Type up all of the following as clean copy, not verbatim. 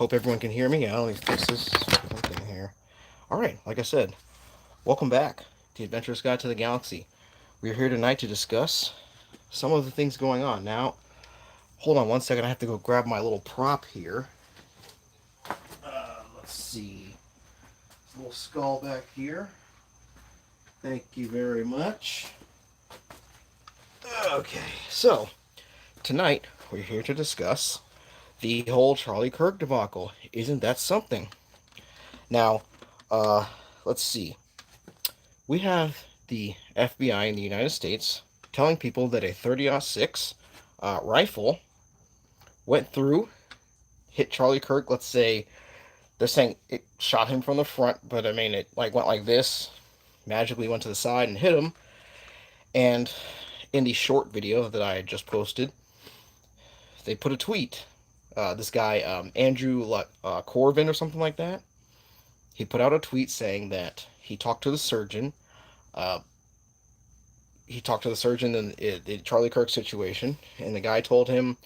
Hope everyone can hear me. Let me fix this one thing here. Alright, like I said, welcome back to Adventurous Guide to the Galaxy. We're here tonight to discuss some of the things going on. Now, hold on one second. I have to go grab my little prop here. Let's see. This little skull back here. Thank you very much. Okay, so tonight we're here to discuss the whole Charlie Kirk debacle. Isn't that something? Now, uh, let's see. We have the FBI in the United States telling people that a 30-06 rifle went through, hit Charlie Kirk. Let's say they're saying it shot him from the front, but I mean it like went like this, magically went to the side and hit him. And in the short video that I just posted, they put a tweet. This guy Andrew Corvin or something like that. He put out a tweet saying that he talked to the surgeon. Uh, he talked to the surgeon in the Charlie Kirk situation, and the guy told him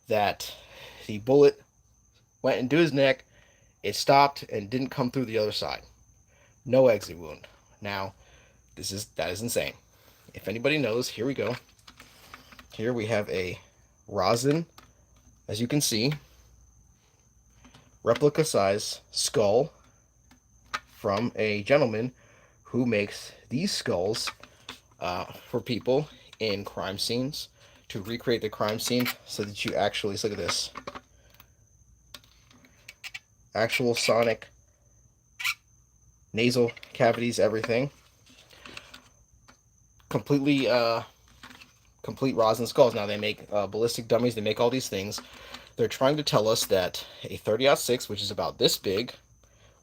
that the bullet went into his neck, it stopped, and didn't come through the other side. No exit wound. Now, that is insane. If anybody knows, here we go. Here we have a rosin, as you can see, replica size skull from a gentleman who makes these skulls for people in crime scenes to recreate the crime scene so that you actually, look at this, actual sonic nasal cavities, everything, completely complete rosin skulls. Now they make ballistic dummies, they make all these things. They're trying to tell us that a 30-06, which is about this big,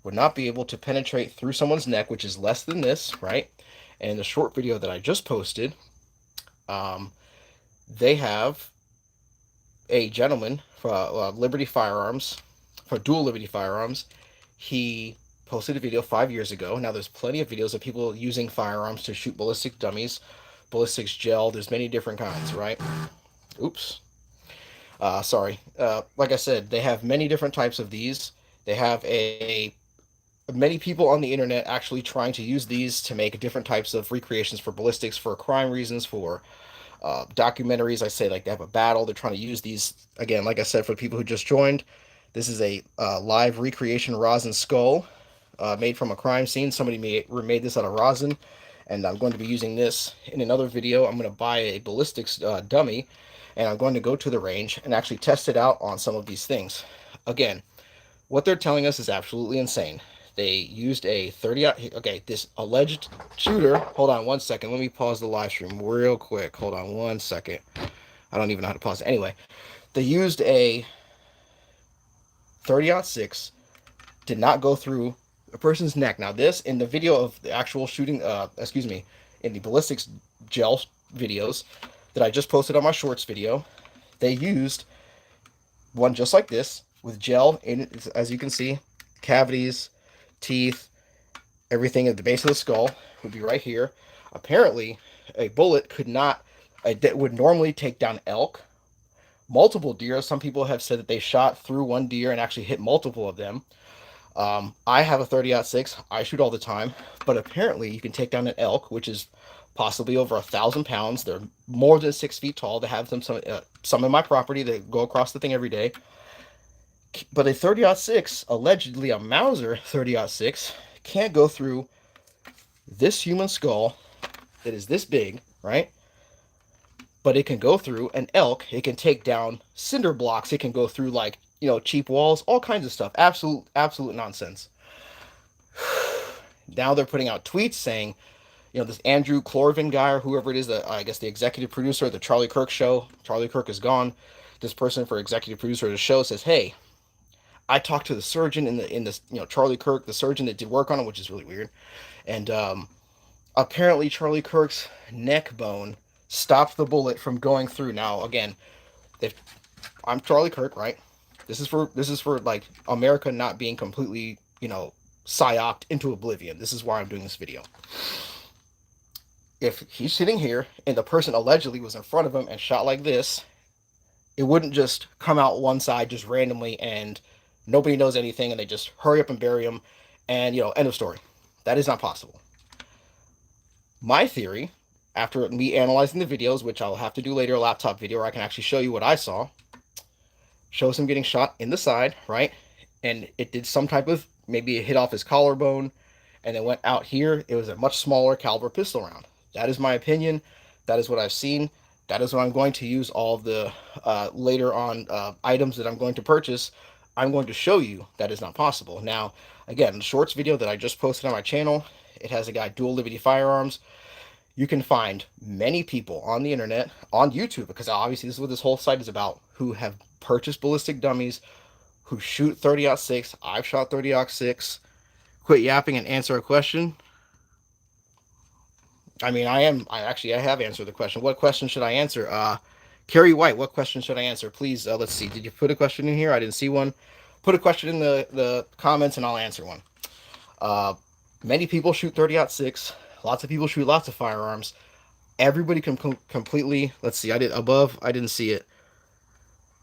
would not be able to penetrate through someone's neck, which is less than this, right? And the short video that I just posted, they have a gentleman for Liberty Firearms, for Dual Liberty Firearms. He posted a video 5 years ago. Now there's plenty of videos of people using firearms to shoot ballistic dummies, ballistics gel. There's many different kinds, right? Oops. Sorry. Like I said, they have many different types of these. They have many people on the internet actually trying to use these to make different types of recreations for ballistics, for crime reasons, for documentaries. I say like they have a battle. They're trying to use these, again, like I said, for the people who just joined. This is a live recreation rosin skull made from a crime scene. Somebody made this out of rosin, and I'm going to be using this in another video. I'm going to buy a ballistics dummy, and I'm going to go to the range and actually test it out on some of these things. Again, what they're telling us is absolutely insane. They used a 30, okay, this alleged shooter, hold on one second, let me pause the live stream real quick, hold on one second, I don't even know how to pause it. Anyway, they used a 30-06, did not go through a person's neck. Now this, in the video of the actual shooting, in the ballistics gel videos that I just posted on my shorts video, they used one just like this, with gel in it, as you can see, cavities, teeth, everything at the base of the skull would be right here. Apparently, a bullet that would normally take down elk, multiple deer. Some people have said that they shot through one deer and actually hit multiple of them. I have a 30-06. I shoot all the time, but apparently you can take down an elk, which is possibly over 1,000 pounds. They're more than 6 feet tall. They have some in my property that go across the thing every day. But a 30-06, allegedly a Mauser 30-06, can't go through this human skull that is this big, right? But it can go through an elk. It can take down cinder blocks. It can go through, like, cheap walls, all kinds of stuff. Absolute nonsense. Now they're putting out tweets saying, this Andrew Corvin guy or whoever it is, I guess the executive producer of the Charlie Kirk show. Charlie Kirk is gone. This person for executive producer of the show says, hey, I talked to the surgeon in this, Charlie Kirk, the surgeon that did work on him, which is really weird. And apparently Charlie Kirk's neck bone stopped the bullet from going through. Now, again, if I'm Charlie Kirk, right? This is for like America not being completely, psyoped into oblivion. This is why I'm doing this video. If he's sitting here and the person allegedly was in front of him and shot like this, it wouldn't just come out one side just randomly and nobody knows anything, and they just hurry up and bury him, and end of story. That is not possible. My theory, after me analyzing the videos, which I'll have to do later, a laptop video where I can actually show you what I saw, shows him getting shot in the side, right? And it did some type of, maybe it hit off his collarbone and it went out here. It was a much smaller caliber pistol round. That is my opinion. That is what I've seen. That is what I'm going to use all of the later on items that I'm going to purchase. I'm going to show you that is not possible. Now, again, the shorts video that I just posted on my channel, it has a guy, Dual Liberty Firearms. You can find many people on the internet, on YouTube, because obviously this is what this whole site is about, who have purchased ballistic dummies, who shoot 30-06. I've shot 30-06. Quit yapping and answer a question. I mean, I have answered the question. What question should I answer? Carrie White, what question should I answer? Please, let's see. Did you put a question in here? I didn't see one. Put a question in the comments and I'll answer one. Many people shoot 30-06. Lots of people shoot lots of firearms. Everybody can completely, let's see, I didn't see it.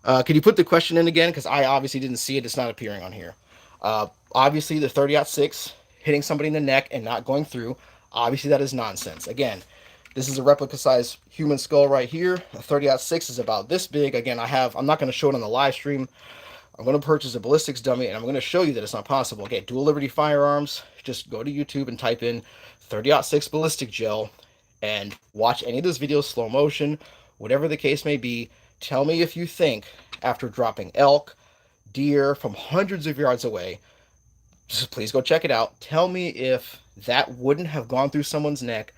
Can you put the question in again? Because I obviously didn't see it. It's not appearing on here. Obviously, the 30-06 hitting somebody in the neck and not going through, obviously that is nonsense. Again, this is a replica size human skull right here. A 30-06 is about this big. Again, I'm not going to show it on the live stream. I'm going to purchase a ballistics dummy, and I'm going to show you that it's not possible. Okay, Dual Liberty Firearms. Just go to YouTube and type in 30-06 ballistic gel and watch any of those videos, slow motion, whatever the case may be. Tell me if you think, after dropping elk, deer from hundreds of yards away, just please go check it out. Tell me if that wouldn't have gone through someone's neck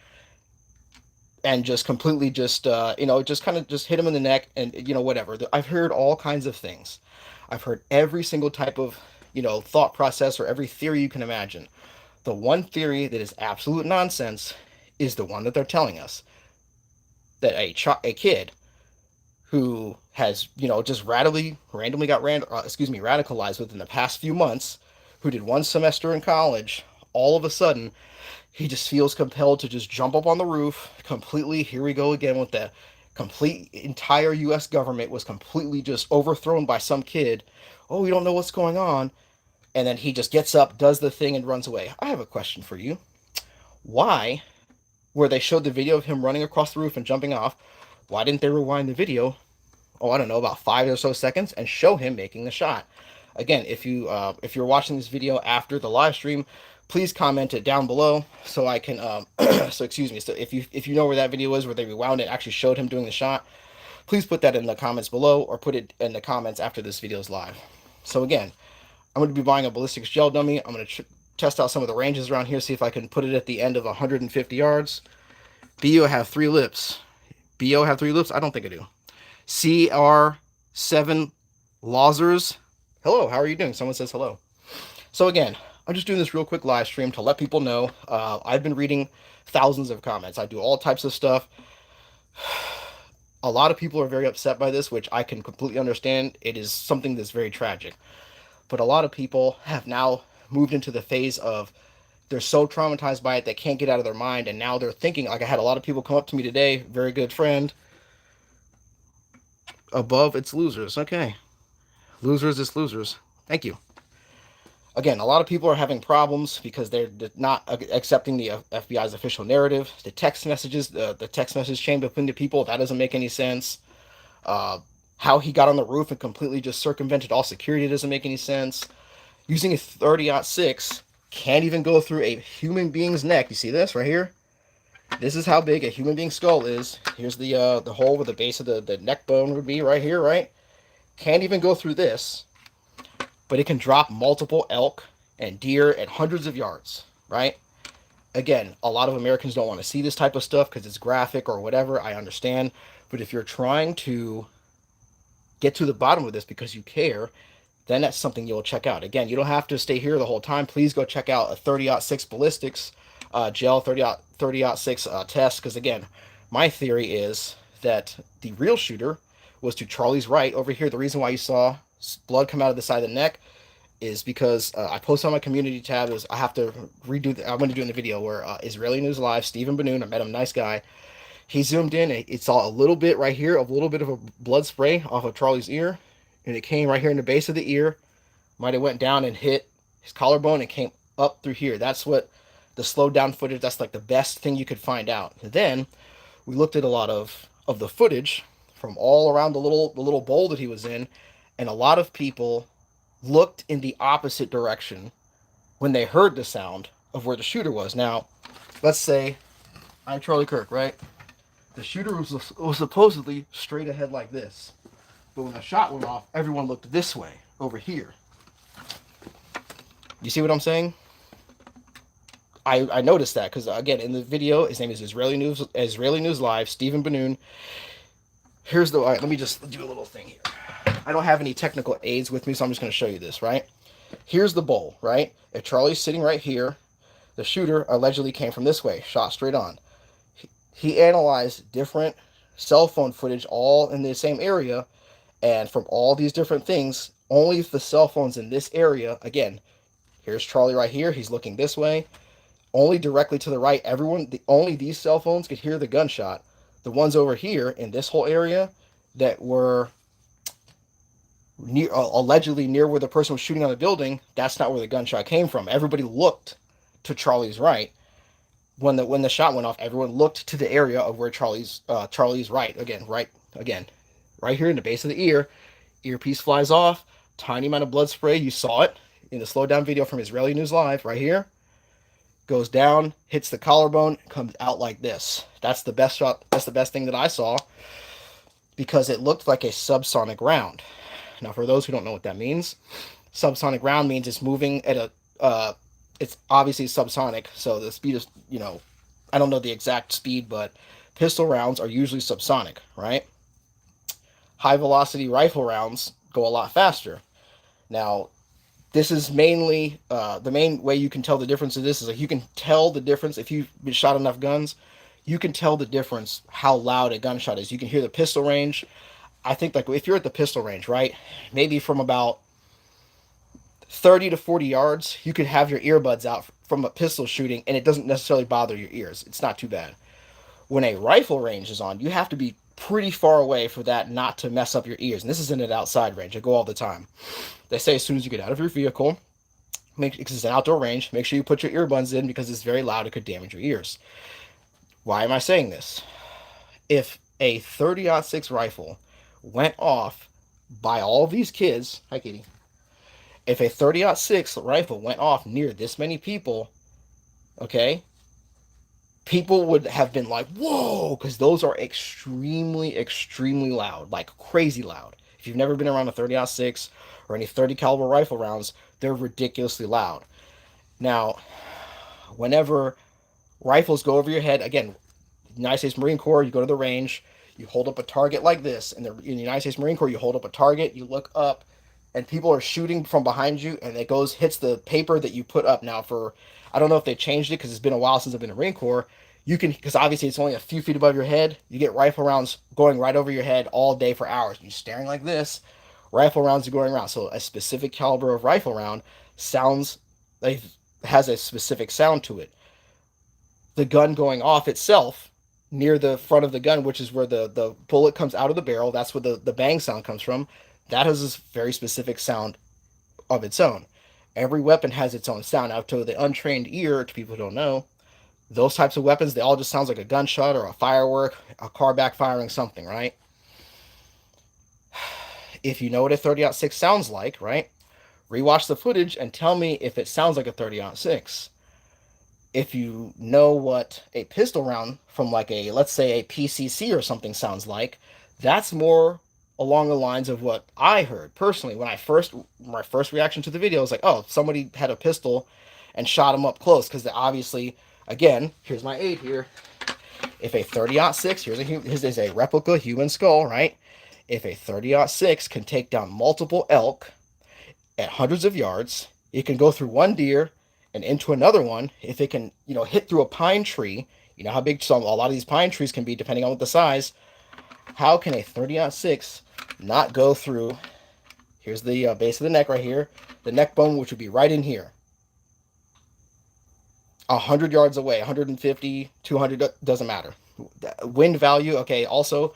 and just completely just kind of just hit him in the neck and, whatever. I've heard all kinds of things. I've heard every single type of, thought process or every theory you can imagine. The one theory that is absolute nonsense is the one that they're telling us. That a kid who has, just randomly got radicalized within the past few months, who did one semester in college, all of a sudden, he just feels compelled to just jump up on the roof completely. Here we go again with the complete entire U.S. government was completely just overthrown by some kid. Oh, we don't know what's going on. And then he just gets up, does the thing, and runs away. I have a question for you. Why, where they showed the video of him running across the roof and jumping off, why didn't they rewind the video, I don't know, about 5 or so seconds, and show him making the shot? Again, if you're watching this video after the live stream, please comment it down below so I can, so if you know where that video is, where they rewound it, actually showed him doing the shot, please put that in the comments below, or put it in the comments after this video is live. So again, I'm going to be buying a ballistics gel dummy. I'm going to test out some of the ranges around here, see if I can put it at the end of 150 yards. BO have 3 lips. BO have 3 lips? I don't think I do. CR7 Lawsers. Hello, how are you doing? Someone says hello. So again, I'm just doing this real quick live stream to let people know. I've been reading thousands of comments. I do all types of stuff. A lot of people are very upset by this, which I can completely understand. It is something that's very tragic. But a lot of people have now moved into the phase of they're so traumatized by it they can't get out of their mind, and now they're thinking, like I had a lot of people come up to me today, very good friend, above it's losers. Okay. Losers is losers. Thank you. Again, a lot of people are having problems because they're not accepting the FBI's official narrative. The text messages, the text message chain between the people, that doesn't make any sense. How he got on the roof and completely just circumvented all security doesn't make any sense. Using a 30-06 can't even go through a human being's neck. You see this right here? This is how big a human being's skull is. Here's the hole where the base of the neck bone would be right here, right? Can't even go through this, but it can drop multiple elk and deer at hundreds of yards, right? Again, a lot of Americans don't want to see this type of stuff because it's graphic or whatever. I understand. But if you're trying to get to the bottom of this because you care, then that's something you'll check out. Again, you don't have to stay here the whole time. Please go check out a 30-06 ballistics gel, 30-06 test, because again, my theory is that the real shooter was to Charlie's right over here. The reason why you saw blood come out of the side of the neck is because I posted on my community tab. Is I have to redo. I'm going to do in the video where Israeli News Live, Stephen Benoon. I met him, nice guy. He zoomed in. It saw a little bit right here, a little bit of a blood spray off of Charlie's ear, and it came right here in the base of the ear, might have went down and hit his collarbone and came up through here. That's what the slowed down footage, that's like the best thing you could find out. And then we looked at a lot of the footage from all around the little bowl that he was in, and a lot of people looked in the opposite direction when they heard the sound of where the shooter was. Now, let's say I'm Charlie Kirk, right? The shooter was supposedly straight ahead like this. But when the shot went off, everyone looked this way, over here. You see what I'm saying? I noticed that because, again, in the video, his name is Israeli News Live, Stephen Benoon. Here's the... All right, let me just do a little thing here. I don't have any technical aids with me, so I'm just going to show you this, right? Here's the bowl, right? If Charlie's sitting right here, the shooter allegedly came from this way, shot straight on. He analyzed different cell phone footage all in the same area, and from all these different things, only if the cell phone's in this area, again, here's Charlie right here, he's looking this way, only directly to the right, only these cell phones could hear the gunshot. The ones over here in this whole area that were allegedly near where the person was shooting on the building, that's not where the gunshot came from. Everybody looked to Charlie's right. When the shot went off, everyone looked to the area of where Charlie's right. Right here in the base of the earpiece flies off, tiny amount of blood spray. You saw it in the slow down video from Israeli News Live right here. Goes down, hits the collarbone, comes out like this. That's the best shot. That's the best thing that I saw because it looked like a subsonic round. Now, for those who don't know what that means, subsonic round means it's moving at a it's obviously subsonic, so the speed is, I don't know the exact speed, but pistol rounds are usually subsonic, right? High velocity rifle rounds go a lot faster. Now, this is mainly, the main way you can tell the difference of this is like you can tell the difference if you've been shot enough guns, you can tell the difference how loud a gunshot is. You can hear the pistol range. I think like if you're at the pistol range, right, maybe from about 30 to 40 yards, you could have your earbuds out from a pistol shooting and it doesn't necessarily bother your ears. It's not too bad. When a rifle range is on, you have to be pretty far away for that not to mess up your ears. And this isn't an outside range. I go all the time. They say as soon as you get out of your vehicle, because it's an outdoor range, make sure you put your earbuds in because it's very loud. It could damage your ears. Why am I saying this? If a 30-06 rifle went off by all these kids, hi Katie, if a 30-06 rifle went off near this many people, okay, people would have been like, whoa, because those are extremely, extremely loud, like crazy loud. If you've never been around a 30-06 or any 30 caliber rifle rounds, they're ridiculously loud. Now, whenever rifles go over your head, again, United States Marine Corps, you go to the range, you hold up a target like this. In the United States Marine Corps, you hold up a target, you look up, and people are shooting from behind you, and it hits the paper that you put up. Now, I don't know if they changed it because it's been a while since I've been in the Marine Corps. You can, because obviously it's only a few feet above your head, you get rifle rounds going right over your head all day for hours. You're staring like this, rifle rounds are going around. So a specific caliber of rifle round has a specific sound to it. The gun going off itself near the front of the gun, which is where the bullet comes out of the barrel, that's where the bang sound comes from. That has this very specific sound of its own. Every weapon has its own sound. Now, to the untrained ear, to people who don't know, those types of weapons, they all just sound like a gunshot or a firework, a car backfiring, something, right? If you know what a 30-06 sounds like, right, rewatch the footage and tell me if it sounds like a 30-06. If you know what a pistol round from like let's say a PCC or something sounds like, that's more along the lines of what I heard personally when my first reaction to the video was like, oh, somebody had a pistol and shot him up close, because obviously, again, here's my aid here. If a 30-06, here's is a replica human skull, right? If a 30-06 can take down multiple elk at hundreds of yards, it can go through one deer and into another one. If it can, hit through a pine tree, you know how big a lot of these pine trees can be depending on the size. How can a 30-06 not go through, here's the base of the neck right here, the neck bone, which would be right in here, 100 yards away, 150, 200, doesn't matter. Wind value, okay, also,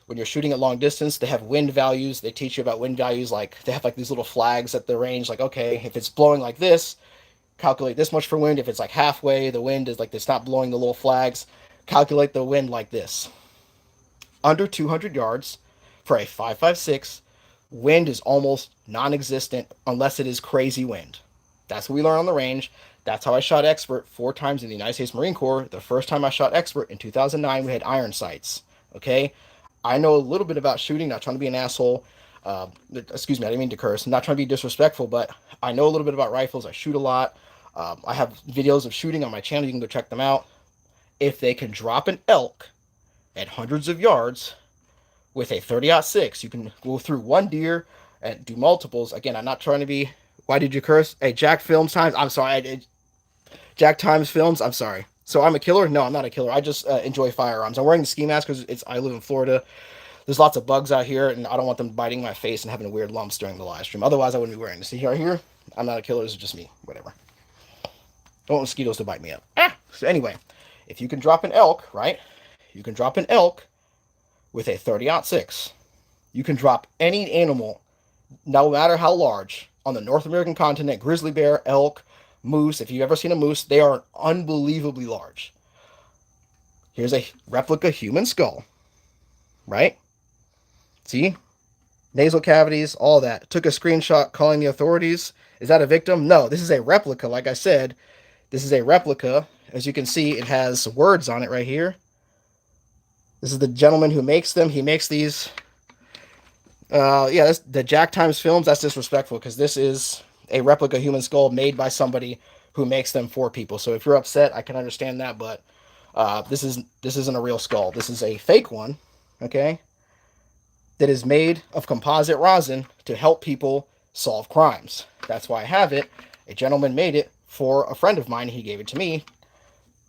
when you're shooting at long distance, they have wind values. They teach you about wind values. Like they have like these little flags at the range. Like, okay, if it's blowing like this, calculate this much for wind. If it's like halfway, the wind is like it's not blowing the little flags. Calculate the wind like this. Under 200 yards for a 5.56, wind is almost non-existent unless it is crazy wind. That's what we learn on the range. That's how I shot expert 4 times in the United States Marine Corps. The first time I shot expert in 2009, we had iron sights. Okay, I know a little bit about shooting. Not trying to be an asshole. Excuse me, I didn't mean to curse. I'm not trying to be disrespectful, but I know a little bit about rifles. I shoot a lot. I have videos of shooting on my channel. You can go check them out. If they can drop an elk at hundreds of yards with a 30-06, you can go through one deer and do multiples. Again, I'm not trying to be. Why did you curse? Hey, Jack Films Times. I'm sorry. Jack Times Films. I'm sorry. So I'm a killer? No, I'm not a killer. I just enjoy firearms. I'm wearing the ski mask because I live in Florida. There's lots of bugs out here, and I don't want them biting my face and having weird lumps during the live stream. Otherwise, I wouldn't be wearing this. See right here? I'm not a killer. This is just me. Whatever. Don't want mosquitoes to bite me up. So anyway, if you can drop an elk, right? You can drop an elk with a 30-06. You can drop any animal, no matter how large, on the North American continent. Grizzly bear, elk, moose. If you've ever seen a moose, they are unbelievably large. Here's a replica human skull, right? See? Nasal cavities, all that. Took a screenshot calling the authorities. Is that a victim? No, this is a replica. Like I said, this is a replica. As you can see, it has words on it right here. This is the gentleman who makes them. He makes these. Yeah, that's the Jack Times Films. That's disrespectful because this is a replica human skull made by somebody who makes them for people. So if you're upset, I can understand that, but this isn't a real skull. This is a fake one, okay, that is made of composite rosin to help people solve crimes. That's why I have it. A gentleman made it for a friend of mine. He gave it to me.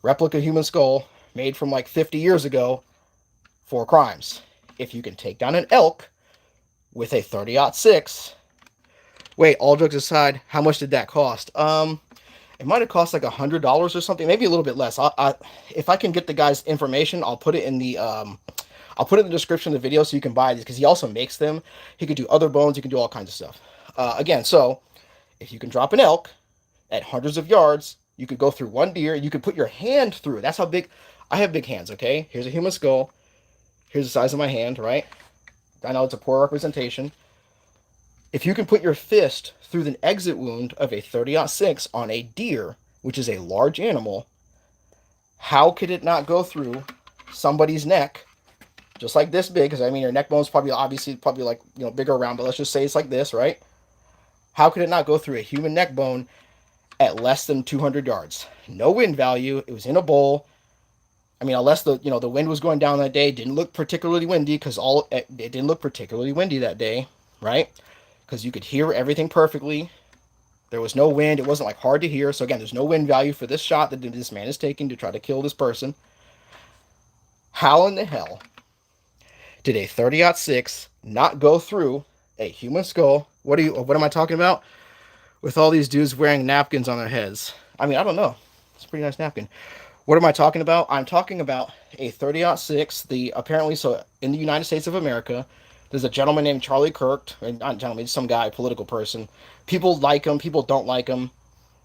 Replica human skull made from like 50 years ago for crimes. If you can take down an elk with a 30-06, wait, all jokes aside, how much did that cost? It might have cost like $100 or something, maybe a little bit less. If I can get the guy's information, I'll put it in the description of the video so you can buy these because he also makes them. He could do other bones. He can do all kinds of stuff. Again, so if you can drop an elk at hundreds of yards, you could go through one deer. You could put your hand through it. That's how big. I have big hands. Okay, here's a human skull. Here's the size of my hand, right? I know it's a poor representation. If you can put your fist through the exit wound of a 30-06 on a deer, which is a large animal, how could it not go through somebody's neck just like this big? Because I mean, your neck bone's probably like, you know, bigger around, but let's just say it's like this, right? How could it not go through a human neck bone at less than 200 yards? No wind value. It was in a bowl. I mean, unless the wind was going down that day, didn't look particularly windy because it didn't look particularly windy that day, right? Because you could hear everything perfectly. There was no wind. It wasn't like hard to hear. So again, there's no wind value for this shot that this man is taking to try to kill this person. How in the hell did a 30-06 not go through a human skull? What am I talking about? With all these dudes wearing napkins on their heads. I mean, I don't know. It's a pretty nice napkin. What am I talking about? I'm talking about a 30-06. Apparently, so in the United States of America, there's a gentleman named Charliekirk, and not a gentleman, some guy, political person. People like him, people don't like him,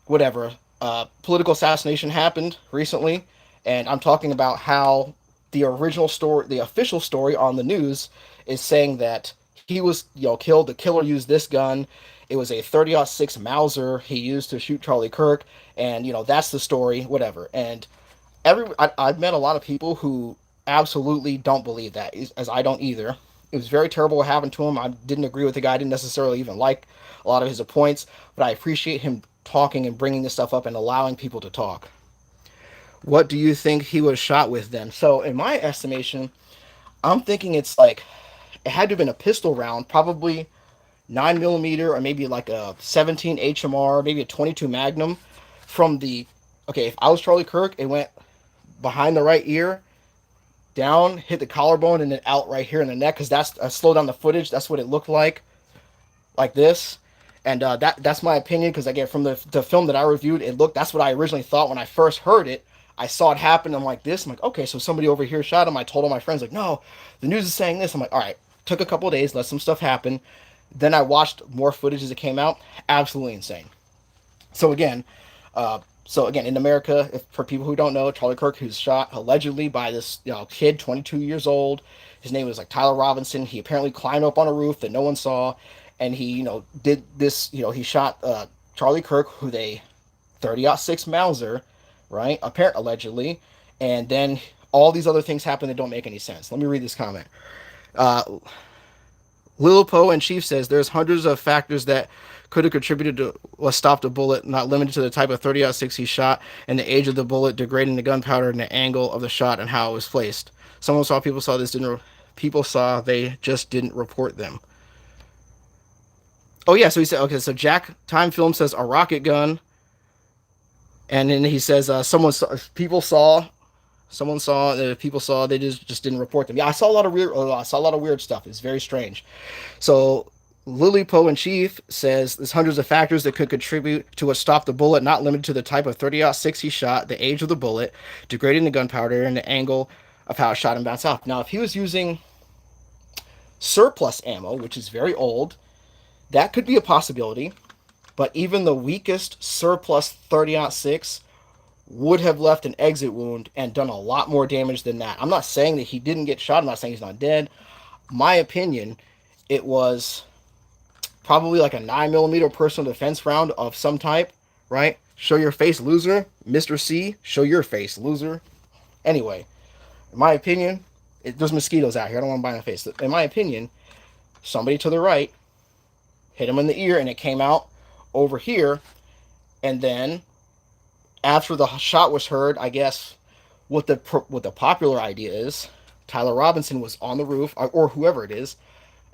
whatever. Political assassination happened recently, and I'm talking about how the original story, the official story on the news, is saying that he was, killed. The killer used this gun. It was a 30-06 Mauser he used to shoot Charliekirk, and that's the story, whatever. And I've met a lot of people who absolutely don't believe that, as I don't either. It was very terrible what happened to him. I didn't agree with the guy. I didn't necessarily even like a lot of his points, but I appreciate him talking and bringing this stuff up and allowing people to talk. What do you think he was shot with then? So in my estimation, I'm thinking it's like, it had to have been a pistol round, probably 9mm or maybe like a 17 HMR, maybe a 22 Magnum from okay, if I was Charliekirk, it went behind the right ear, down, hit the collarbone, and then out right here in the neck, because that's slow down the footage. That's what it looked like this. And that's my opinion, because again, from the film that I reviewed, that's what I originally thought when I first heard it. I saw it happen. I'm like this. I'm like, okay, so somebody over here shot him. I told all my friends like, no, the news is saying this. I'm like, all right. Took a couple of days, let some stuff happen. Then I watched more footage as it came out. Absolutely insane. So again, in America, if, for people who don't know, Charlie Kirk, who's shot allegedly by this kid, 22 years old. His name was like Tyler Robinson. He apparently climbed up on a roof that no one saw, and he did this. He shot Charlie Kirk, who they 30-06 Mauser, right? Allegedly, and then all these other things happen that don't make any sense. Let me read this comment. Uh, Lilipo and Chief says there's hundreds of factors that could have contributed to or stopped a bullet, not limited to the type of 30-06 he shot and the age of the bullet, degrading the gunpowder and the angle of the shot and how it was placed. People saw this didn't. People saw they just didn't report them. Oh yeah, so he said okay. So Jack Time Film says a rocket gun, and then he says someone saw people saw they just didn't report them. Yeah, I saw a lot of weird stuff. It's very strange. So Lily Poe in Chief says there's hundreds of factors that could contribute to what stopped the bullet, not limited to the type of 30-06 he shot, the age of the bullet, degrading the gunpowder, and the angle of how it shot and bounced off. Now, if he was using surplus ammo, which is very old, that could be a possibility. But even the weakest surplus 30-06 would have left an exit wound and done a lot more damage than that. I'm not saying that he didn't get shot. I'm not saying he's not dead. My opinion, it was probably like a 9mm personal defense round of some type, right? Show your face, loser. Mr. C, show your face, loser. Anyway, in my opinion, there's mosquitoes out here. I don't want to bite my face. In my opinion, somebody to the right hit him in the ear and it came out over here. And then after the shot was heard, I guess what the popular idea is, Tyler Robinson was on the roof, or whoever it is.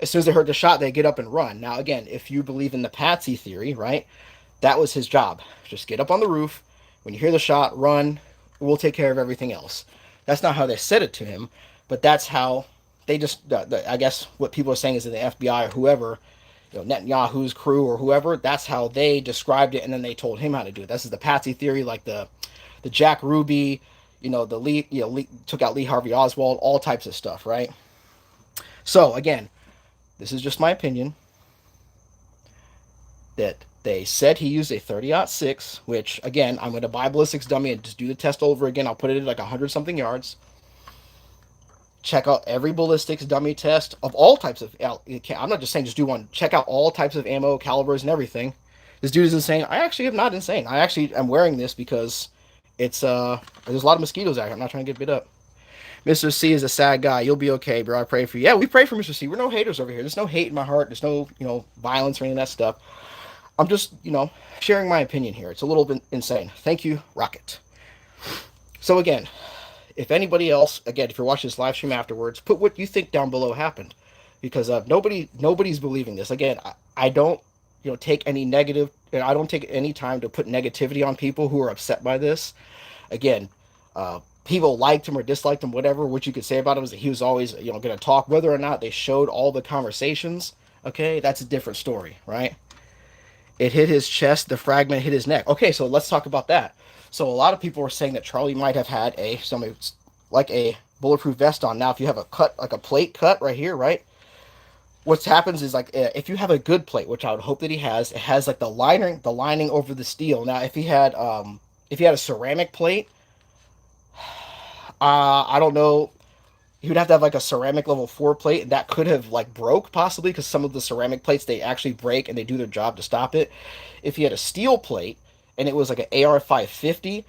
As soon as they heard the shot, they get up and run. Now, again, if you believe in the Patsy theory, right, that was his job. Just get up on the roof. When you hear the shot, run. We'll take care of everything else. That's not how they said it to him, but that's how they just, I guess what people are saying is that the FBI or whoever, Netanyahu's crew or whoever, that's how they described it, and then they told him how to do it. This is the Patsy theory, like the Jack Ruby, the Lee took out Lee Harvey Oswald, all types of stuff, right? So, again, this is just my opinion, that they said he used a 30-06, which, again, I'm going to buy a ballistics dummy and just do the test over again. I'll put it at like 100-something yards. Check out every ballistics dummy test of all types of... I'm not just saying just do one. Check out all types of ammo, calibers, and everything. This dude is insane. I actually am not insane. I actually am wearing this because it's... there's a lot of mosquitoes out here. I'm not trying to get bit up. Mr. C is a sad guy. You'll be okay, bro. I pray for you. Yeah, we pray for Mr. C. We're no haters over here. There's no hate in my heart. There's no, violence or any of that stuff. I'm just, sharing my opinion here. It's a little bit insane. Thank you, Rocket. So again, if anybody else, again, if you're watching this live stream afterwards, put what you think down below happened. Because nobody's believing this. Again, I don't, take any negative, I don't take any time to put negativity on people who are upset by this. Again, people liked him or disliked him, whatever. What you could say about him is that he was always, going to talk. Whether or not they showed all the conversations, okay, that's a different story, right? It hit his chest. The fragment hit his neck. Okay, so let's talk about that. So a lot of people were saying that Charlie might have had a bulletproof vest on. Now, if you have a cut, like a plate cut right here, right? What happens is if you have a good plate, which I would hope that he has, it has like the lining over the steel. Now, if he had a ceramic plate, I don't know. He would have to have like a ceramic level 4 plate, and that could have like broke possibly because some of the ceramic plates, they actually break and they do their job to stop it. If he had a steel plate and it was like an AR 550,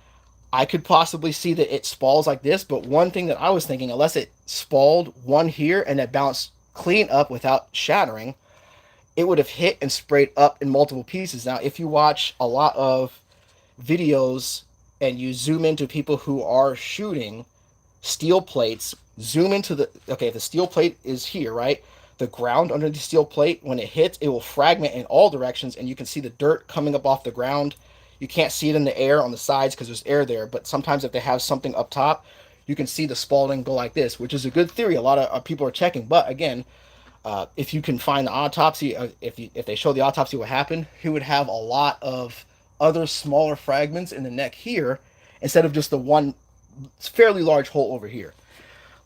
I could possibly see that it spalls like this. But one thing that I was thinking, unless it spalled one here and it bounced clean up without shattering, it would have hit and sprayed up in multiple pieces. Now, if you watch a lot of videos and you zoom into people who are shooting steel plates, zoom into if the steel plate is here, right? The ground under the steel plate, when it hits, it will fragment in all directions, and you can see the dirt coming up off the ground. You can't see it in the air on the sides because there's air there, but sometimes if they have something up top, you can see the spalling go like this, which is a good theory. A lot of people are checking, but again, if you can find the autopsy, if they show the autopsy what happened, he would have a lot of other smaller fragments in the neck here, instead of just the one fairly large hole over here.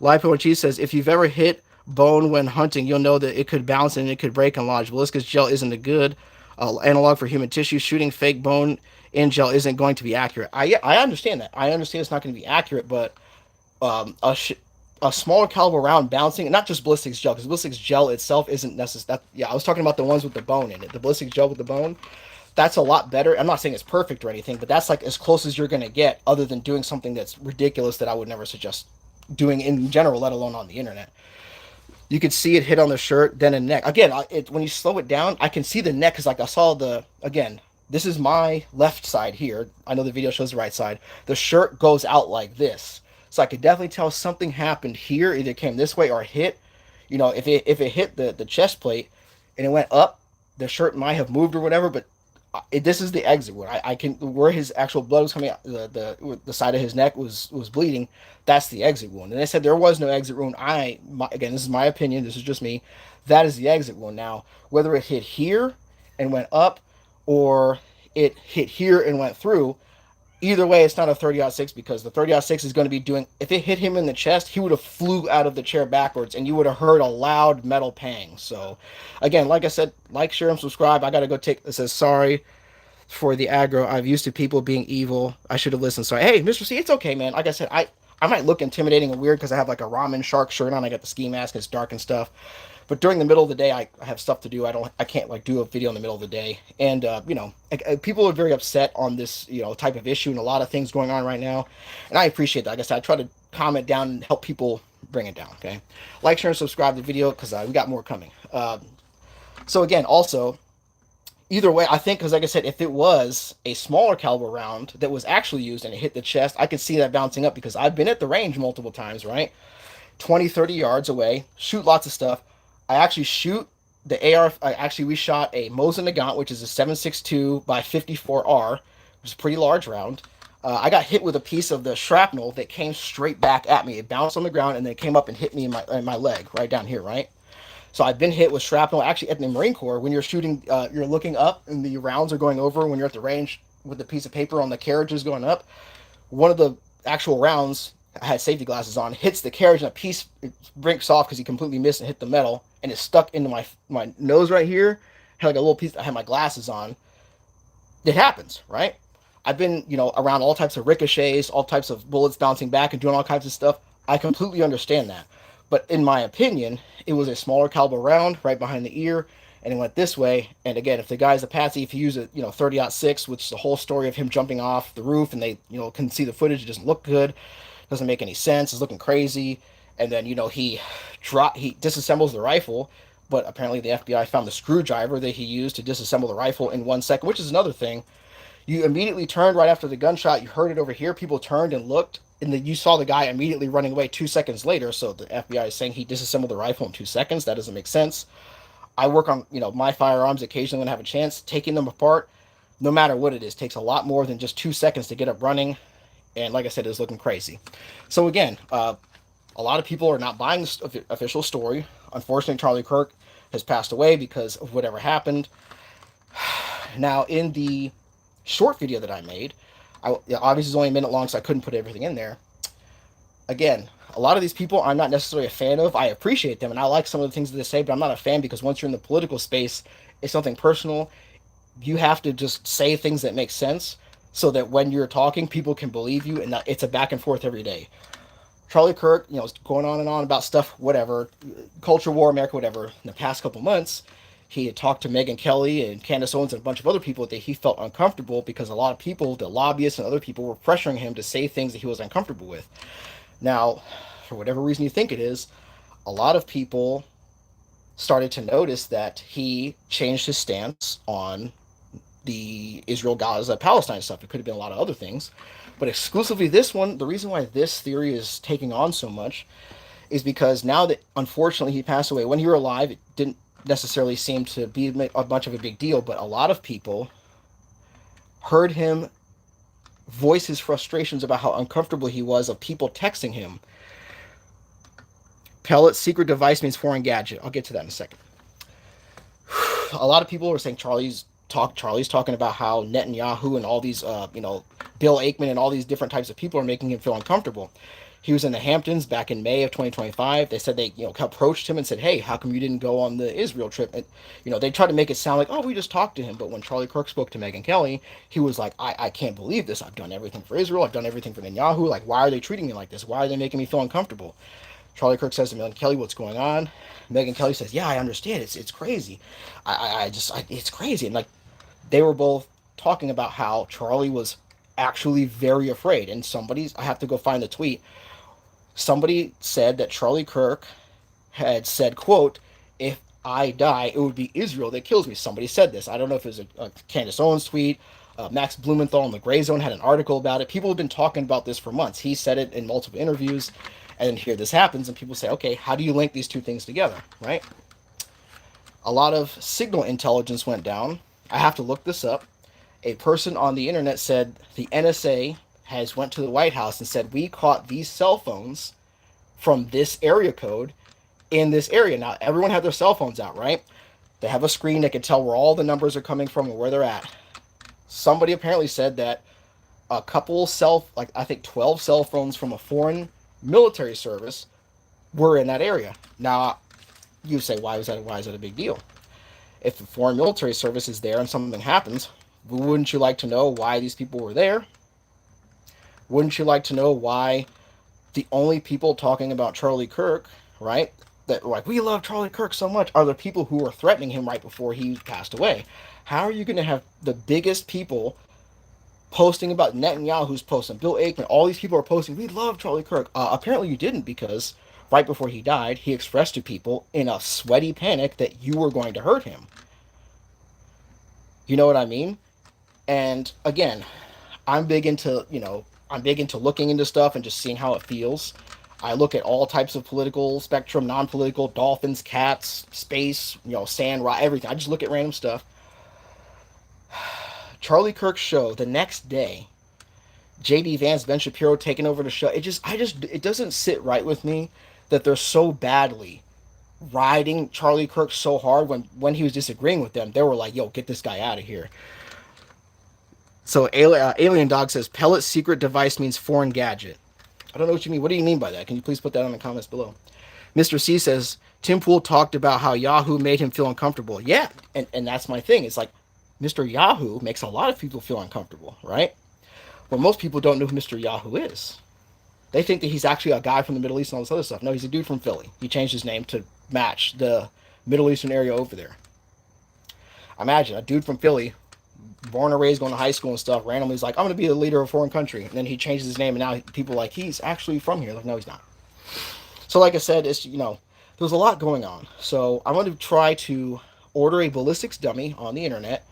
Lipo Cheese says, if you've ever hit bone when hunting, you'll know that it could bounce and it could break and lodge. Ballistics gel isn't a good analog for human tissue. Shooting fake bone in gel isn't going to be accurate. I understand that. I understand it's not going to be accurate, but um, a, sh- a smaller caliber round bouncing, and not just ballistics gel, because ballistics gel itself isn't necessary. Yeah, I was talking about the ones with the bone in it. The ballistics gel with the bone, that's a lot better. I'm not saying it's perfect or anything, but that's like as close as you're going to get, other than doing something that's ridiculous that I would never suggest doing in general, let alone on the internet. You could see it hit on the shirt, then a neck. Again, when you slow it down, I can see the neck because like I saw again. This is my left side here. I know the video shows the right side. The shirt goes out like this, so I could definitely tell something happened here. Either came this way or hit. If it hit the chest plate and it went up, the shirt might have moved or whatever. But this is the exit wound. I can where his actual blood was coming out, the side of his neck was bleeding. That's the exit wound. And they said there was no exit wound. Again, this is my opinion. This is just me. That is the exit wound. Now, whether it hit here and went up, or it hit here and went through, either way, it's not a 30-06 because the 30-06 is going to be doing. If it hit him in the chest, he would have flew out of the chair backwards, and you would have heard a loud metal pang. So, again, like I said, like, share, and subscribe. I gotta go take. It says sorry for the aggro. I've used to people being evil. I should have listened. So, hey, Mr. C, it's okay, man. Like I said, I might look intimidating and weird because I have like a ramen shark shirt on. I got the ski mask. And it's dark and stuff. But during the middle of the day, I have stuff to do. I can't like do a video in the middle of the day. And people are very upset on this type of issue and a lot of things going on right now. And I appreciate that. Like I said, I try to comment down and help people bring it down. Okay, like, share, and subscribe to the video because we got more coming. So again, also, either way, I think, because like I said, if it was a smaller caliber round that was actually used and it hit the chest, I could see that bouncing up because I've been at the range multiple times, right? 20, 30 yards away, shoot lots of stuff. I actually shoot the AR. We shot a Mosin Nagant, which is a 7.62 by 54R, which is a pretty large round. I got hit with a piece of the shrapnel that came straight back at me. It bounced on the ground and then it came up and hit me in my leg, right down here, right? So I've been hit with shrapnel. Actually, at the Marine Corps, when you're shooting, you're looking up and the rounds are going over. When you're at the range with the piece of paper on the carriages going up, one of the actual rounds, I had safety glasses on, hits the carriage and a piece breaks off because he completely missed and hit the metal, and it stuck into my nose right here. I had like a little piece. I had my glasses on. It happens, right? I've been, around all types of ricochets, all types of bullets bouncing back and doing all kinds of stuff. I completely understand that. But in my opinion, it was a smaller caliber round right behind the ear, and it went this way. And again, if the guy's a patsy, if you use a 30-06, which is the whole story of him jumping off the roof, and they can see the footage, it doesn't look good, doesn't make any sense, it's looking crazy. And then he disassembles the rifle, but apparently the FBI found the screwdriver that he used to disassemble the rifle in 1 second, which is another thing. You immediately turned right after the gunshot. You heard it over here. People turned and looked, and then you saw the guy immediately running away 2 seconds later. So the FBI is saying he disassembled the rifle in 2 seconds. That doesn't make sense. I work on my firearms occasionally when I have a chance. Taking them apart, no matter what it is, takes a lot more than just 2 seconds to get up running. And like I said, it's looking crazy. So again, a lot of people are not buying the official story. Unfortunately, Charlie Kirk has passed away because of whatever happened. Now, in the short video that I made, obviously it's only a minute long, so I couldn't put everything in there. Again, a lot of these people I'm not necessarily a fan of. I appreciate them, and I like some of the things that they say, but I'm not a fan because once you're in the political space, it's something personal. You have to just say things that make sense so that when you're talking, people can believe you, and it's a back and forth every day. Charlie Kirk, is going on and on about stuff, whatever, culture war, America, whatever. In the past couple months, he had talked to Megyn Kelly and Candace Owens and a bunch of other people that he felt uncomfortable because a lot of people, the lobbyists and other people, were pressuring him to say things that he was uncomfortable with. Now, for whatever reason you think it is, a lot of people started to notice that he changed his stance on the Israel, Gaza, Palestine stuff. It could have been a lot of other things. But exclusively this one, the reason why this theory is taking on so much is because now that, unfortunately, he passed away, when he was alive, it didn't necessarily seem to be a bunch of a big deal, but a lot of people heard him voice his frustrations about how uncomfortable he was of people texting him. Pellet secret device means foreign gadget. I'll get to that in a second. A lot of people are saying Charlie's Charlie's talking about how Netanyahu and all these, Bill Aikman and all these different types of people are making him feel uncomfortable. He was in the Hamptons back in May of 2025. They said they, approached him and said, "Hey, how come you didn't go on the Israel trip?" And, they tried to make it sound like, "Oh, we just talked to him." But when Charlie Kirk spoke to Megyn Kelly, he was like, I can't believe this. I've done everything for Israel. I've done everything for Netanyahu. Like, why are they treating me like this? Why are they making me feel uncomfortable? Charlie Kirk says to Megyn Kelly, "What's going on?" Megyn Kelly says, "Yeah, I understand. It's crazy. It's crazy." And like, they were both talking about how Charlie was actually very afraid. And I have to go find the tweet. Somebody said that Charlie Kirk had said, quote, "If I die, it would be Israel that kills me." Somebody said this. I don't know if it was a Candace Owens tweet. Max Blumenthal in the Gray Zone had an article about it. People have been talking about this for months. He said it in multiple interviews. And then here this happens, and people say, okay, how do you link these two things together, right? A lot of signal intelligence went down. I have to look this up. A person on the internet said the NSA has went to the White House and said, we caught these cell phones from this area code in this area. Now, everyone had their cell phones out, right? They have a screen that can tell where all the numbers are coming from and where they're at. Somebody apparently said that a couple I think 12 cell phones from a foreign military service were in that area. Now, you say, why is that a big deal? If the foreign military service is there and something happens, wouldn't you like to know why these people were there? Wouldn't you like to know why the only people talking about Charlie Kirk, right, that were like, we love Charlie Kirk so much, are the people who were threatening him right before he passed away? How are you going to have the biggest people posting about Netanyahu's posting, Bill Aikman, all these people are posting, we love Charlie Kirk? Apparently you didn't, because right before he died, he expressed to people in a sweaty panic that you were going to hurt him. You know what I mean? And again, I'm big into looking into stuff and just seeing how it feels. I look at all types of political spectrum, non-political, dolphins, cats, space, sand, rock, everything. I just look at random stuff. Charlie Kirk's show the next day, JD Vance, Ben Shapiro taking over the show. It doesn't sit right with me that they're so badly riding Charlie Kirk so hard when he was disagreeing with them. They were like, yo, get this guy out of here. So Alien Dog says, pellet secret device means foreign gadget. I don't know what you mean. What do you mean by that? Can you please put that in the comments below? Mr. C says, Tim Pool talked about how Yahoo made him feel uncomfortable. Yeah, and that's my thing. It's like, Mr. Yahoo makes a lot of people feel uncomfortable, right? Well, most people don't know who Mr. Yahoo is. They think that he's actually a guy from the Middle East and all this other stuff. No, he's a dude from Philly. He changed his name to match the Middle Eastern area over there. Imagine a dude from Philly, born and raised, going to high school and stuff, randomly is like, I'm going to be the leader of a foreign country. And then he changes his name, and now people are like, he's actually from here. Like, no, he's not. So like I said, there's a lot going on. So I'm going to try to order a ballistics dummy on the internet,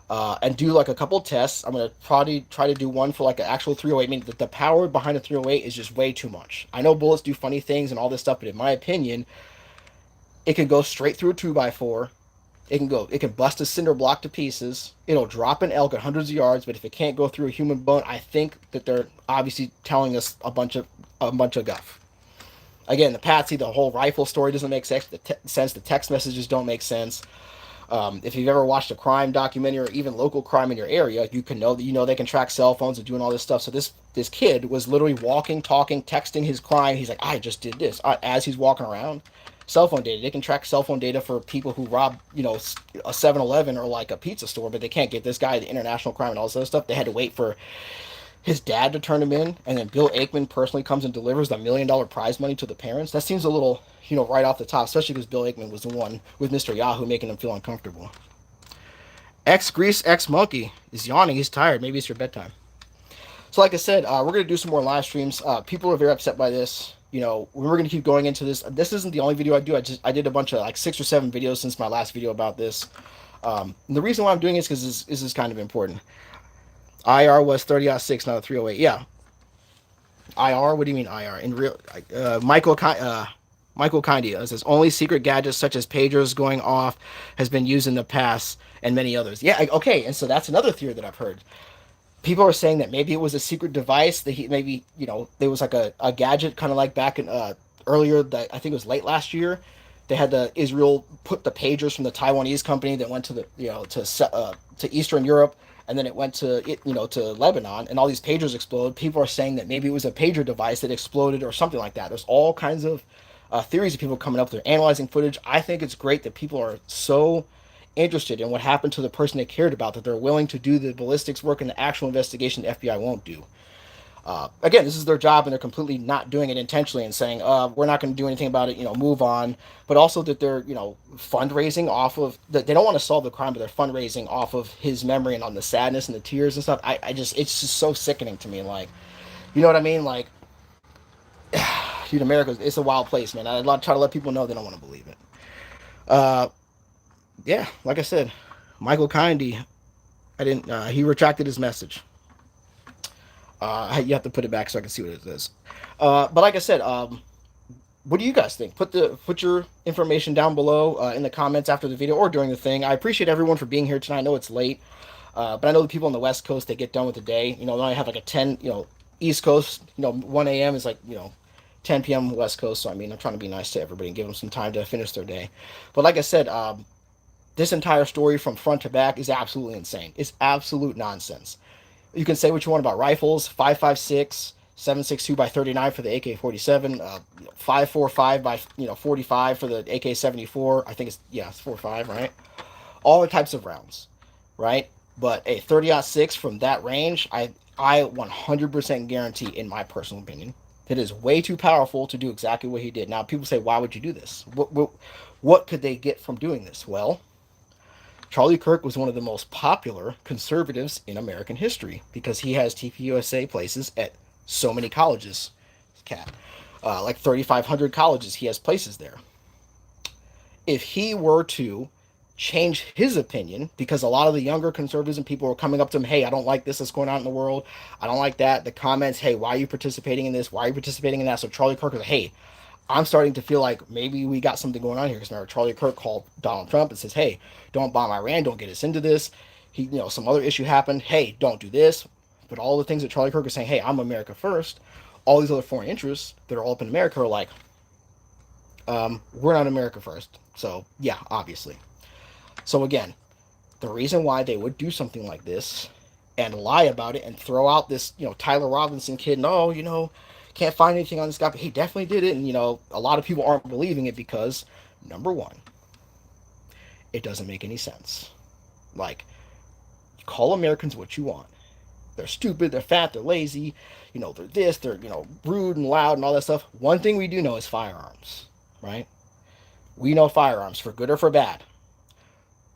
and do like a couple tests. I'm going to probably try to do one for like an actual 308. I mean, the power behind a 308 is just way too much. I know bullets do funny things and all this stuff, but in my opinion, it can go straight through a 2x4. It can bust a cinder block to pieces. It'll drop an elk at hundreds of yards, but if it can't go through a human bone, I think that they're obviously telling us a bunch of guff. Again, the Patsy, the whole rifle story doesn't make sense. The text messages don't make sense. If you've ever watched a crime documentary or even local crime in your area, you know they can track cell phones and doing all this stuff. So this kid was literally walking, talking, texting his crime. He's like, I just did this as he's walking around. Cell phone data. They can track cell phone data for people who rob, a 7-Eleven or like a pizza store, but they can't get this guy the international crime and all this other stuff. They had to wait for his dad to turn him in, and then Bill Aikman personally comes and delivers the $1 million prize money to the parents. That seems a little, right off the top, especially because Bill Aikman was the one with Mr. Yahoo making him feel uncomfortable. Grease X Monkey is yawning. He's tired. Maybe it's your bedtime. So like I said, we're going to do some more live streams. People are very upset by this. We're going to keep going into this. This isn't the only video I do. I did a bunch of like 6 or 7 videos since my last video about this. And the reason why I'm doing it is because this is kind of important. IR was 30-6, not a 308. Yeah. IR? What do you mean IR? In real, Michael Kindia says, only secret gadgets such as pagers going off has been used in the past, and many others. Yeah, okay, and so that's another theory that I've heard. People are saying that maybe it was a secret device, that there was like a gadget kind of like back in earlier, that I think it was late last year, They had the Israel put the pagers from the Taiwanese company that went to the to Eastern Europe, and then it went to to Lebanon, and all these pagers exploded. People are saying that maybe it was a pager device that exploded or something like that. There's all kinds of theories of people coming up. They're analyzing footage. I think it's great that people are so interested in what happened to the person they cared about that they're willing to do the ballistics work and the actual investigation the FBI won't do. Again, this is their job, and they're completely not doing it intentionally and saying, we're not going to do anything about it, move on. But also that they're, fundraising off of, that they don't want to solve the crime, but they're fundraising off of his memory and on the sadness and the tears and stuff. It's just so sickening to me. Like, you know what I mean? Like, dude, America, it's a wild place, man. I try to let people know they don't want to believe it. Uh, yeah, like I said, Michael Kindy, he retracted his message. You have to put it back so I can see what it is. But like I said, what do you guys think? Put your information down below in the comments after the video or during the thing. I appreciate everyone for being here tonight. I know it's late, but I know the people on the West Coast, they get done with the day. They only have like a 10, East Coast, 1 a.m. is like, 10 p.m. West Coast. So, I mean, I'm trying to be nice to everybody and give them some time to finish their day. But like I said, this entire story from front to back is absolutely insane. It's absolute nonsense. You can say what you want about rifles, 5.56, 7.62 by 39 for the AK-47, 5.45 by 45 for the AK-74. I think it's 4.5, right? All the types of rounds, right? But a 30-06 from that range, I 100% guarantee, in my personal opinion, it is way too powerful to do exactly what he did. Now, people say, why would you do this? What could they get from doing this? Well, Charlie Kirk was one of the most popular conservatives in American history because he has TPUSA places at so many colleges. Cat, like 3,500 colleges, he has places there. If he were to change his opinion, because a lot of the younger conservatives and people were coming up to him, hey, I don't like this that's going on in the world. I don't like that. The comments, hey, why are you participating in this? Why are you participating in that? So Charlie Kirk was like, hey, I'm starting to feel like maybe we got something going on here. Because remember, Charlie Kirk called Donald Trump and says, hey, don't bomb Iran. Don't get us into this. Some other issue happened. Hey, don't do this. But all the things that Charlie Kirk is saying, hey, I'm America first. All these other foreign interests that are all up in America are like, we're not America first. So, yeah, obviously. So, again, the reason why they would do something like this and lie about it and throw out this, Tyler Robinson kid, no, can't find anything on this guy, but he definitely did it. And, a lot of people aren't believing it because, number one, it doesn't make any sense. Like, call Americans what you want. They're stupid, they're fat, they're lazy, they're this, they're, rude and loud and all that stuff. One thing we do know is firearms, right? We know firearms, for good or for bad.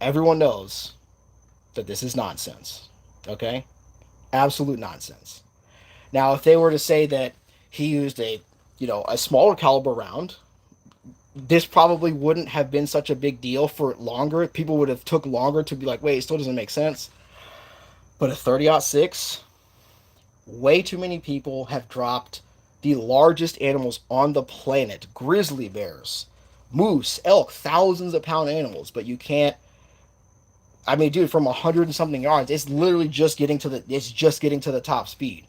Everyone knows that this is nonsense, okay? Absolute nonsense. Now, if they were to say that he used a smaller caliber round, this probably wouldn't have been such a big deal for longer. People would have took longer to be like, wait, it still doesn't make sense. But a 30-06, way too many people have dropped the largest animals on the planet. Grizzly bears, moose, elk, thousands of pound animals. But you can't, I mean, dude, from 100 and something yards, it's literally just getting to the top speed.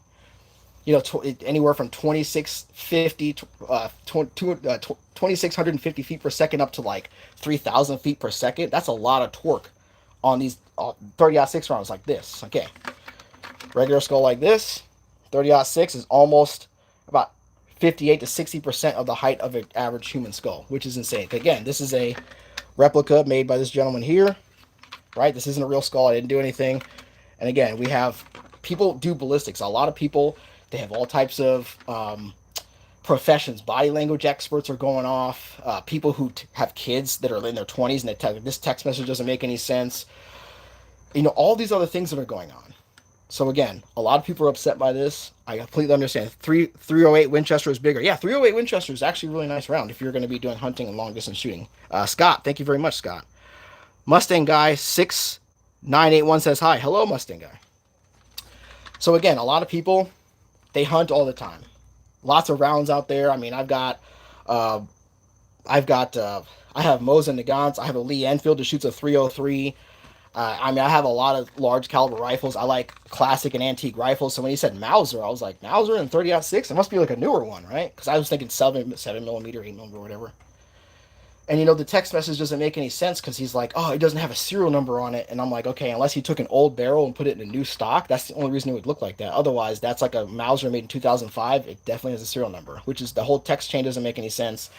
Anywhere from 2,650 feet per second up to like 3,000 feet per second. That's a lot of torque on these 30-06 rounds like this. Okay, regular skull like this, 30-06 is almost about 58 to 60% of the height of an average human skull, which is insane. Again, this is a replica made by this gentleman here, right? This isn't a real skull. I didn't do anything. And again, we have people do ballistics. A lot of people, they have all types of professions. Body language experts are going off. People who have kids that are in their 20s and they tell this text message doesn't make any sense. All these other things that are going on. So again, a lot of people are upset by this. I completely understand. 308 Winchester is bigger. Yeah, 308 Winchester is actually a really nice round if you're going to be doing hunting and long distance shooting. Scott, thank you very much, Scott. Mustang Guy 6981 says hi. Hello, Mustang Guy. So again, a lot of people, they hunt all the time. Lots of rounds out there. I mean, I have Mosin Nagants. I have a Lee Enfield that shoots a 303. I have a lot of large caliber rifles. I like classic and antique rifles. So when he said Mauser, I was like, Mauser and 30-06? It must be like a newer one, right? Because I was thinking 7mm, 8mm, whatever. And the text message doesn't make any sense because he's like, oh, it doesn't have a serial number on it. And I'm like, okay, unless he took an old barrel and put it in a new stock, that's the only reason it would look like that. Otherwise, that's like a Mauser made in 2005. It definitely has a serial number, which is the whole text chain doesn't make any sense.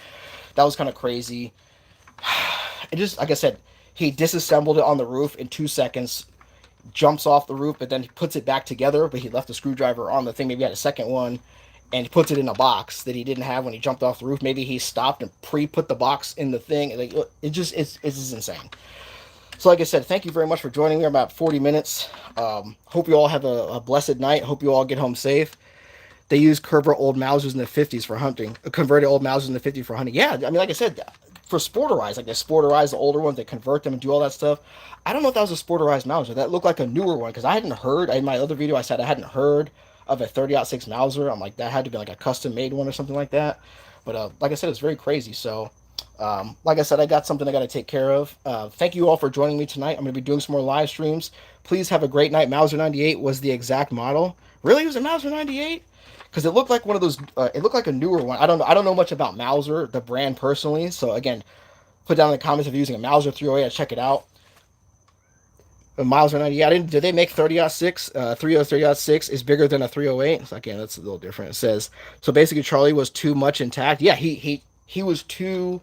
That was kind of crazy. It just, like I said, he disassembled it on the roof in 2 seconds, jumps off the roof, but then he puts it back together. But he left the screwdriver on the thing. Maybe he had a second one, and he puts it in a box that he didn't have when he jumped off the roof. Maybe he stopped and pre-put the box in the thing. Like, it's just insane. So, like I said, thank you very much for joining me. I'm about 40 minutes. Hope you all have a blessed night. Hope you all get home safe. They use converted old Mausers in the 50s for hunting. Converted old Mausers in the 50s for hunting. Yeah, I mean, like I said, for sporterized, like they sporterize the older ones, they convert them and do all that stuff. I don't know if that was a sporterized Mauser. That looked like a newer one because I hadn't heard. In my other video, I said I hadn't heard of a 30-06 Mauser. I'm like, that had to be like a custom made one or something like that. But like I said, it's very crazy. So, like I said, I got something I got to take care of. Thank you all for joining me tonight. I'm going to be doing some more live streams. Please have a great night. Mauser 98 was the exact model. Really, it was a Mauser 98? Because it looked like one of those. It looked like a newer one. I don't know much about Mauser, the brand personally. So again, put down in the comments if you're using a Mauser 308. I'll check it out. A Mauser 98. Did they make 30-06? 30-06 is bigger than a 308. So again, that's a little different. It says so. Basically, Charlie was too much intact. Yeah, he was too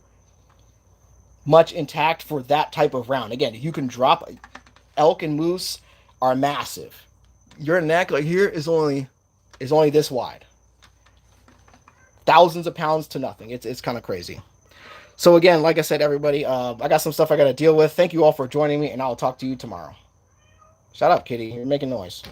much intact for that type of round. Again, you can drop. Elk and moose are massive. Your neck, like here, is only this wide. Thousands of pounds to nothing. It's kind of crazy. So again, like I said, everybody, I got some stuff I got to deal with. Thank you all for joining me, and I'll talk to you tomorrow. Shut up, kitty. You're making noise.